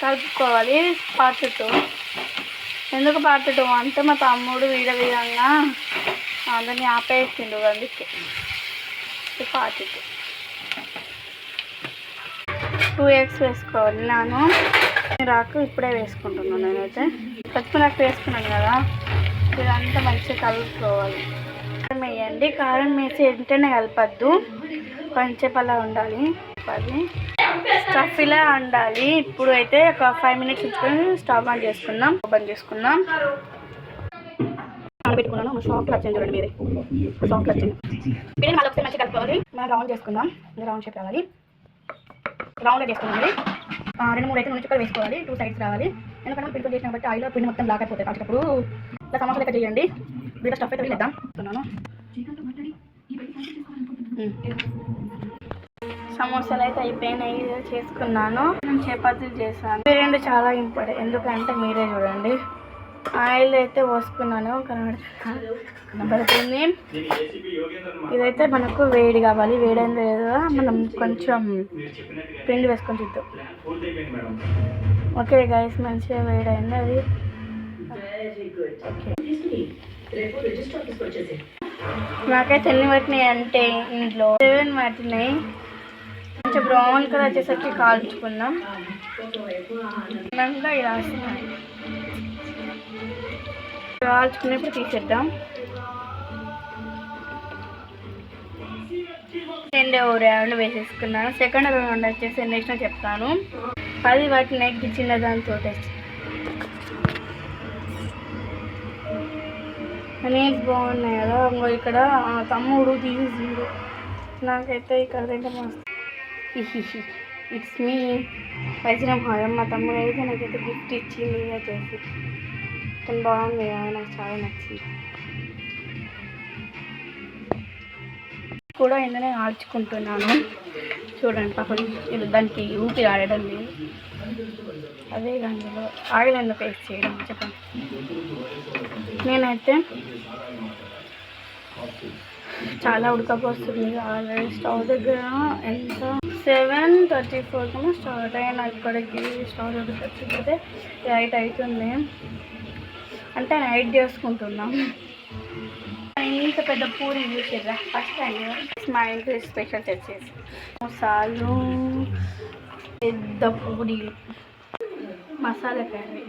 కలుపుకోవాలి పార్ట్ 2. ఎందుకు పార్ట్ 2 అంటే మా తమ్ముడు విధంగా దాన్ని ఆపేసిండు, అందుకే పార్ట్ 2 eggs వేసుకోవాలి. నేను రాకు ఇప్పుడే వేసుకుంటున్నాను. నేనైతే పచ్చిమిరపకాయ వేసుకున్నాను కదా, ఇదంతా మంచిగా కలుపుకోవాలి. కారం వేయండి, కారం వేసి వెంటనే కలపద్దు, కొంచెం అలా ఉండాలి. అది స్టఫ్ ఇలా ఉండాలి. ఇప్పుడు అయితే ఒక 5 minutes ఉంచుకొని స్టవ్ ఆన్ చేసుకుందాం. ఓపెన్ చేసుకుందాం. పెట్టుకున్నాను సాఫ్ట్ వచ్చింది చూడండి, మీరే సాఫ్ట్ వచ్చింది. బిర్యానీ మళ్ళీ ఒకసారి మంచిగా కలుపుకోవాలి. మనం రౌండ్ చేసుకుందాం, రౌండ్ షేప్ రావాలి. రౌండ్గా చేసుకోవాలి. 2-3 అయితే నూనె చుక్కలు వేసుకోవాలి, 2 sides రావాలి. ఎందుకంటే పిండి చేసిన బట్టి ఆయిల్ పిండి మొత్తం బ్లాక్ అయిపోతుంది. కాసేటప్పుడు ఇలా సమోసా లెక్క చేయండి. దీంట్లో స్టఫ్ అయితే వెళ్ళేద్దాం. సమోసాలు అయితే అయిపోయినాయి, చేసుకున్నాను. నేను చపాతీలు చేశాను. బిర్యానీ చాలా ఇంపార్టెంట్, ఎందుకంటే మీరే చూడండి. ఆయిల్ అయితే పోసుకున్నాను, కనబడుతుంది. ఇదైతే మనకు వేడి కావాలి. వేడైంది లేదా మనం కొంచెం పిండి వేసుకొని చూద్దాం. ఓకే గైస్, మంచిగా వేడైంది అది. నాకైతే ఎన్ని పట్టినాయి అంటే ఇంట్లో 7 పట్టినాయి. కొంచెం బ్రౌన్ కలర్ వచ్చేసరికి కాల్చుకుందాం. ఇలా వస్తున్నాయి, కాల్చుకునేప్పుడు తీసేద్దాం. రెండో రౌండ్ వేసేసుకున్నాను. సెకండ్ రౌండ్ వచ్చేసి ఎన్ని వేసినా చెప్తాను. 10 వాటిని ఎగ్ చిన్న దాంతో అనేసి బాగున్నాయి కదా. ఇక్కడ తమ్ముడు తీసిండు, నాకైతే ఇక్కడ తింటే మస్తు. ఇట్స్ మీ వజ్రం హారం. మా తమ్ముడు అయితే నాకైతే గిఫ్ట్ ఇచ్చింది చేసి. కానీ బాగుంది కదా, నాకు చాలా నచ్చింది. కూడా ఏంటనే ఆల్చుకుంటున్నాను చూడండి. పాపం ఇది దానికి ఊపిరి ఆడడం లేదు. అదే దానిలో ఆయిల్ ఎందుకు వేస్ట్ చేయడం చెప్పండి. నేనైతే చాలా ఉడకపోస్తుంది. ఆల్రెడీ స్టవ్ దగ్గర ఎంత 7:34 స్టార్ట్ అయినా ఇక్కడికి స్టవ్ దగ్గర వచ్చిపోతే 8 అవుతుంది. అంటే నైట్ చేసుకుంటున్నాం. ఇంత పెద్ద పూరి చూసిర్రా ఫస్ట్ టైం. మా ఇంట్లో స్పెషల్ తెచ్చేసి మసాలు పెద్ద పూరీలు, మసాలా కర్రీ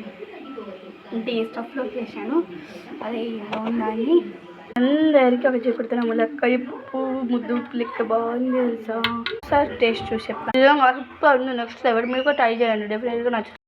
అంటే ఈ స్టఫ్లోకి వేసాను. అది ఇలా ఉందని అందరికీ ఒక చెప్పుడుతున్నా. ములక్కాయ ఉప్పు ముద్దు ఉప్పు లెక్క బాగుంది తెలుసా. సార్ టేస్ట్ చూసి చెప్తాను. నిజంగా సూపర్ ఉంది. Next level. మీరు కూడా ట్రై చేయండి, డెఫినెట్గా నచ్చుతుంది.